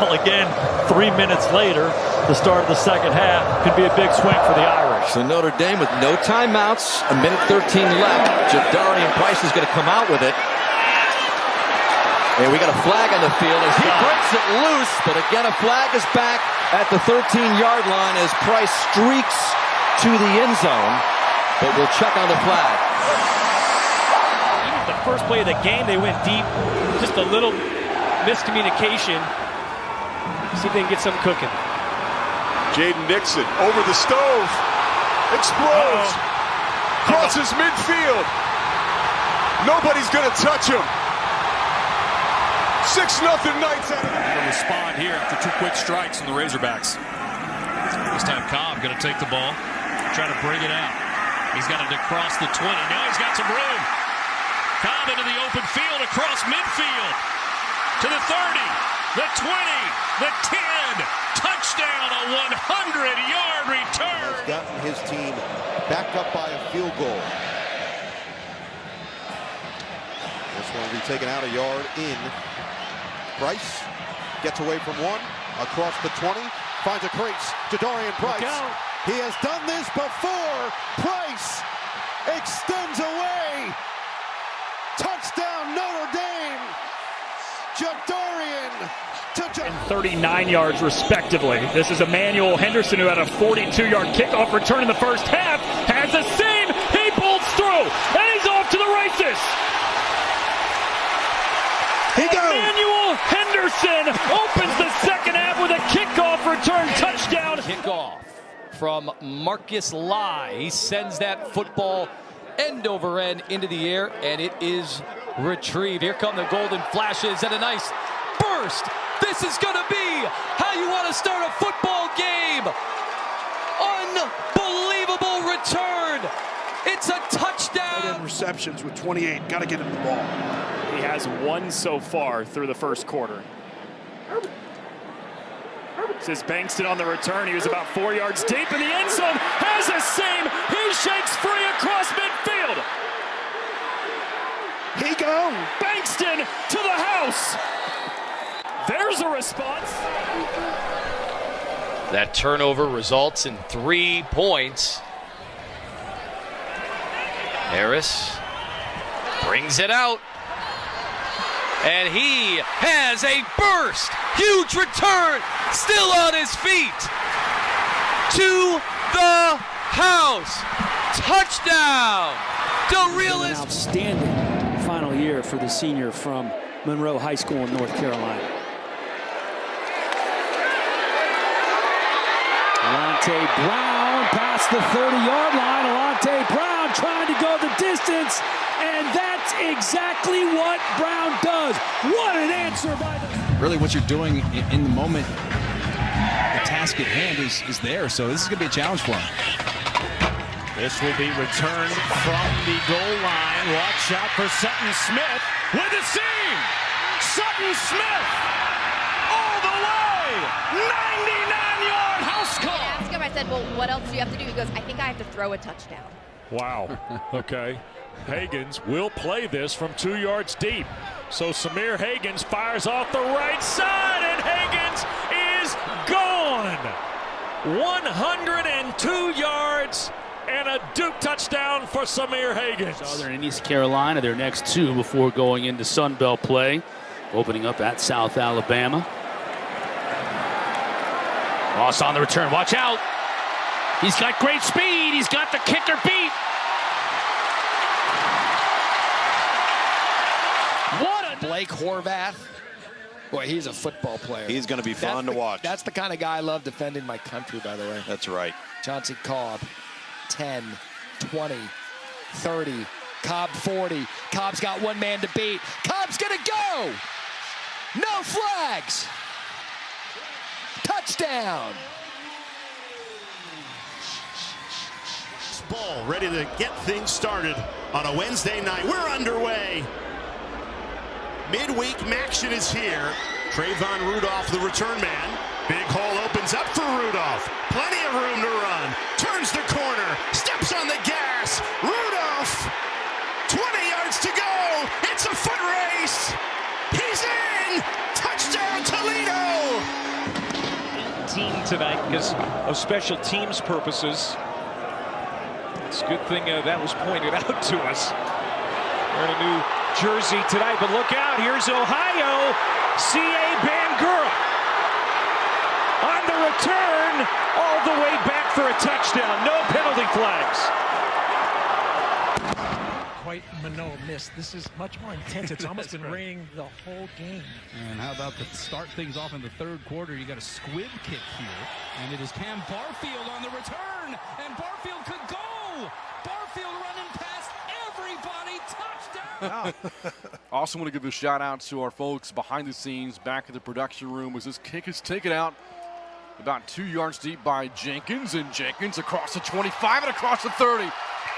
Again, 3 minutes later, the start of the second half could be a big swing for the Irish. So Notre Dame with no timeouts, a minute 13 left. Jadarian Price is going to come out with it. And we got a flag on the field as he breaks it loose, but again a flag is back at the 13-yard line as Price streaks to the end zone, but we'll check on the flag. Even the first play of the game, they went deep, just a little miscommunication. See if they can get something cooking. Jaden Nixon over the stove, explodes, crosses midfield. Nobody's going to touch him. 6-0 Knights out of it. They'll respond here after 2 quick strikes from the Razorbacks. This time Cobb going to take the ball, try to bring it out. He's got it across the 20. Now he's got some room. Cobb into the open field across midfield to the 30, the 20, the 10. Touchdown, a 100-yard return. Has gotten his team back up by a field goal. This one will be taken out a yard in. Price gets away from one, across the 20, finds a crease. Jadarian Price. He has done this before. Price extends away. Touchdown Notre Dame. Jadarian and 39 yards respectively. This is Emmanuel Henderson, who had a 42-yard kickoff return in the first half, has the same. He bolts through, and he's off to the races. Emmanuel Henderson opens the second half with a kickoff return touchdown. Kickoff from Marcus Lai. He sends that football end over end into the air, and it is retrieved. Here come the golden flashes and a nice burst. This is going to be how you want to start a football game. Unbelievable return. It's a touchdown. Receptions with 28. Got to get him the ball. He has one so far through the first quarter. This is Bankston on the return. He was about 4 yards deep in the end zone. Has the same. He shakes free across midfield. He go. Bankston to the house. There's a response. That turnover results in 3 points. Harris brings it out. And he has a burst. Huge return. Still on his feet. To the house. Touchdown. The realist. Outstanding final year for the senior from Monroe High School in North Carolina. Alante Brown past the 30-yard line. Alante Brown trying to go the distance, and that's exactly what Brown does. What an answer by the... Really what you're doing in the moment, the task at hand is there, so this is going to be a challenge for him. This will be returned from the goal line. Watch out for Sutton Smith with the seam. Sutton Smith all the way. 99-yard house call. I asked him, I said, well, what else do you have to do? He goes, I think I have to throw a touchdown. Wow. Okay. Hagans will play this from 2 yards deep. So Samir Hagans fires off the right side, and Hagans is gone. 102 yards and a Duke touchdown for Samir Hagans. Southern and East Carolina, their next 2 before going into Sun Belt play. Opening up at South Alabama. Ross on the return. Watch out. He's got great speed. He's got the kicker beat. What a Blake Horvath. Boy, he's a football player. He's going to be fun to watch. That's the kind of guy I love defending my country, by the way. That's right. Chauncey Cobb, 10, 20, 30. Cobb, 40. Cobb's got one man to beat. Cobb's going to go. No flags. Touchdown. Ball ready to get things started on a Wednesday night. We're underway. Midweek action is here. Trayvon Rudolph, the return man. Big hole opens up for Rudolph. Plenty of room to run. Turns the corner. Steps on the gas. Rudolph. 20 yards to go. It's a foot race. He's in. Touchdown Toledo. seen tonight because of special teams purposes. It's a good thing that was pointed out to us. Wearing a new jersey tonight, but look out, here's Ohio. C.A. Bangura on the return, all the way back for a touchdown. No penalty flags. Quite Manoa missed. This is much more intense. It's almost been raining the whole game. And how about to start things off in the third quarter? You got a squib kick here, and it is Cam Barfield on the return, and Barfield could go. Barfield running past everybody. Touchdown. Also want to give a shout out to our folks behind the scenes back at the production room as this kick is taken out about 2 yards deep by Jenkins, and Jenkins across the 25 and across the 30.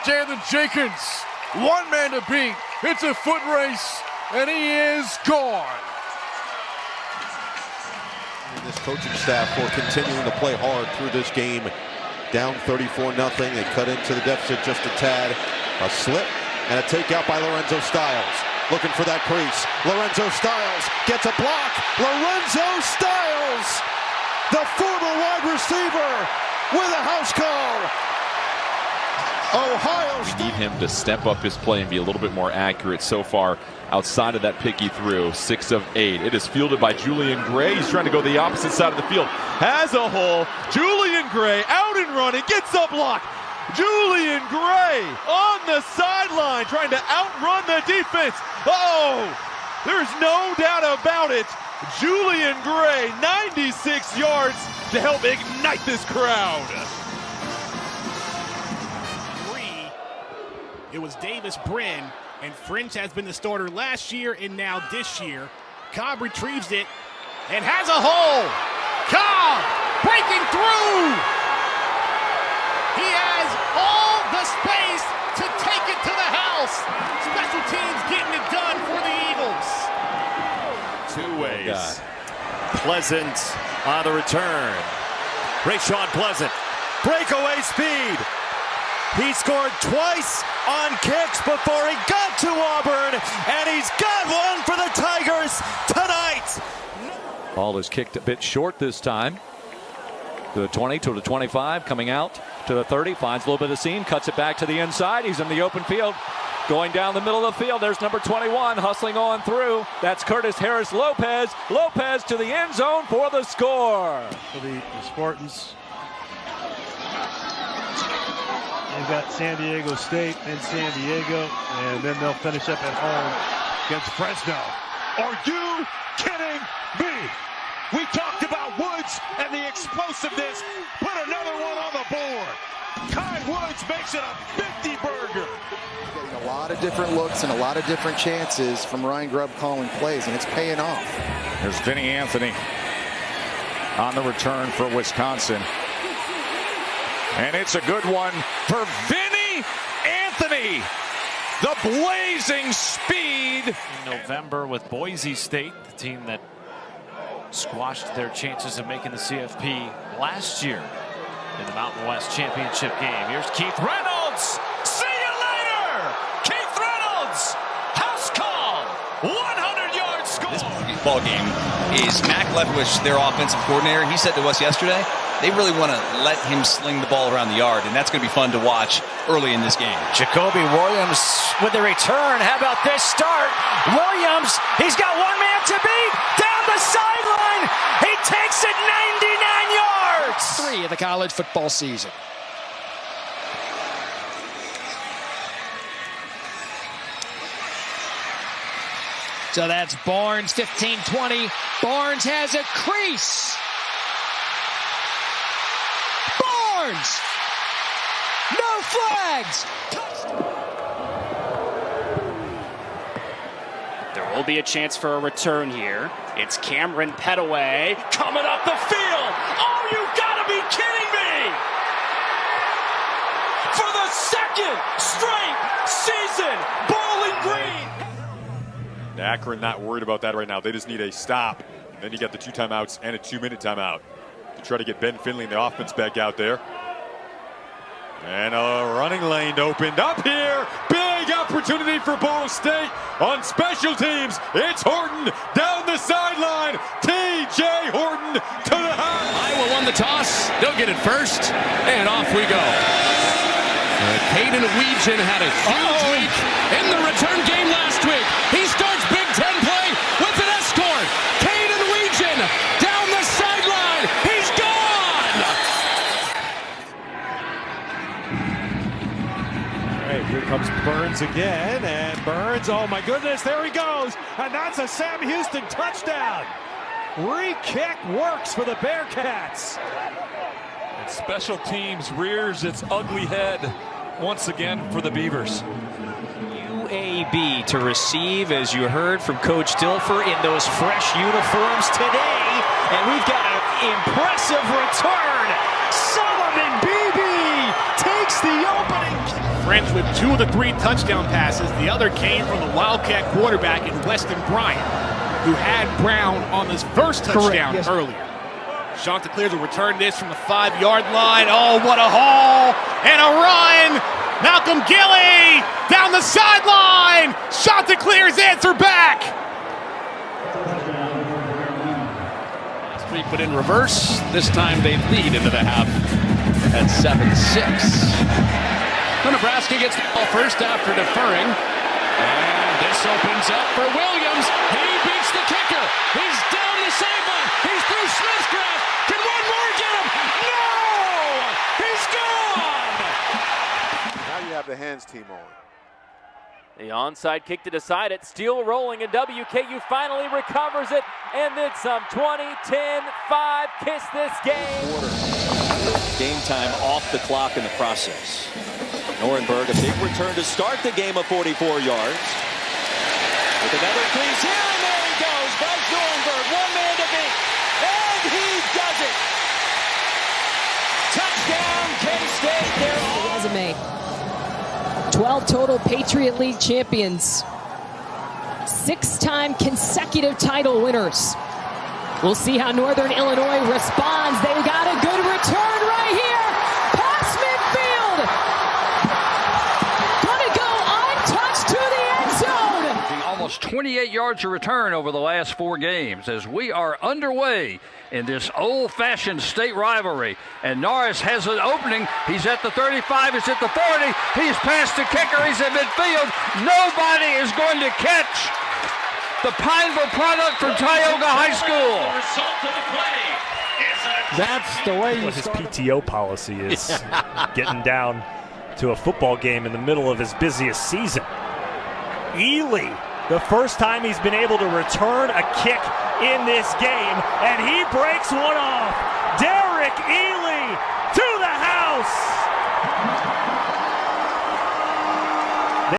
Jalen Jenkins, one man to beat. It's a foot race, and he is gone. And this coaching staff for continuing to play hard through this game. Down 34-0. They cut into the deficit just a tad. A slip and a takeout by Lorenzo Styles. Looking for that crease. Lorenzo Styles gets a block. Lorenzo Styles, the former wide receiver, with a house call. Ohio State. We need him to step up his play and be a little bit more accurate so far outside of that pick he threw. 6 of 8. It is fielded by Julian Gray. He's trying to go the opposite side of the field. Has a hole. Julian Gray out and running. Gets a block. Julian Gray on the sideline trying to outrun the defense. Oh, there's no doubt about it. Julian Gray, 96 yards to help ignite this crowd. It was Davis Brin, and French has been the starter last year and now this year. Cobb retrieves it and has a hole. Cobb breaking through. He has all the space to take it to the house. Special teams getting it done for the Eagles. 2 ways. Pleasant on the return. Rayshawn Pleasant, breakaway speed. He scored twice on kicks before he got to Auburn, and he's got one for the Tigers tonight. Ball is kicked a bit short this time. To the 20, to the 25, coming out to the 30, finds a little bit of seam, cuts it back to the inside. He's in the open field, going down the middle of the field. There's number 21, hustling on through. That's Curtis Harris Lopez. Lopez to the end zone for the score. For the Spartans. They've got San Diego State and San Diego, and then they'll finish up at home against Fresno. Are you kidding me? We talked about Woods and the explosiveness. Put another one on the board. Kai Woods makes it a 50-burger. Getting a lot of different looks and a lot of different chances from Ryan Grubb calling plays, and it's paying off. There's Vinny Anthony on the return for Wisconsin. And it's a good one for Vinny Anthony. The blazing speed. In November with Boise State, the team that squashed their chances of making the CFP last year in the Mountain West Championship game. Here's Keith Reynolds. See you later! Keith Reynolds! House call! 100-yard score! This ball game is Mac Leftwich, their offensive coordinator. He said to us yesterday, they really want to let him sling the ball around the yard, and that's going to be fun to watch early in this game. Jacoby Williams with the return. How about this start? Williams, he's got one man to beat. Down the sideline. He takes it 99 yards. 3 of the college football season. So that's Barnes, 15-20. Barnes has a crease. Barnes! No flags! There will be a chance for a return here. It's Cameron Petaway coming up the field. Oh, you gotta be kidding me! For the second straight season, Bowling Green! Akron not worried about that right now. They just need a stop. Then you got the 2 timeouts and a 2-minute timeout to try to get Ben Finley and the offense back out there. And a running lane opened up here. Big opportunity for Ball State on special teams. It's Horton down the sideline. T.J. Horton to the house. Iowa won the the toss. They'll get it first, and off we go. Caden Weegan had a huge week in the return game last week. He starts Big Ten play with an escort. Caden Weegan down the sideline. He's gone! All right, here comes Burns again, and Burns, oh my goodness, there he goes, and that's a Sam Houston touchdown. Re-kick works for the Bearcats. And special teams rears its ugly head once again for the Beavers. UAB to receive, as you heard from Coach Dilfer, in those fresh uniforms today. And we've got an impressive return. Solomon Beebe takes the opening. Friends with 2 of the 3 touchdown passes. The other came from the Wildcat quarterback in Weston Bryant, who had Brown on his first touchdown earlier. Chanticleers will return this from the 5-yard line. Oh, what a haul and a run. Malcolm Gilly down the sideline. Chanticleers answer back. Last week, but in reverse. This time they lead into the half at 7-6. So Nebraska gets the ball first after deferring. And this opens up for Williams. He beats the kicker. He's down the sideline. He's through Smithcraft. Can one more get him? No! He's gone! Now you have the hands team on. The onside kick to decide it. Steele rolling, and WKU finally recovers it. And then some. 20, 10, 5. Kiss this game. Game time off the clock in the process. Norenberg, a big return to start the game of 44 yards. With another crease here, and there he goes. Bryce Norenberg, one man to beat. And he does it. Touchdown, K-State. Resume. 12 total Patriot League champions. 6-time consecutive title winners. We'll see how Northern Illinois responds. They got a good return right here. Pass midfield. Gonna go untouched to the end zone. Almost 28 yards of return over the last 4 games as we are underway in this old-fashioned state rivalry. And Norris has an opening. He's at the 35. He's at the 40. He's past the kicker. He's at midfield. Nobody is going to catch the Pineville product from Tioga High School. That's the way his PTO policy is. Getting down to a football game in the middle of his busiest season. Ely, the first time he's been able to return a kick in this game, and he breaks one off.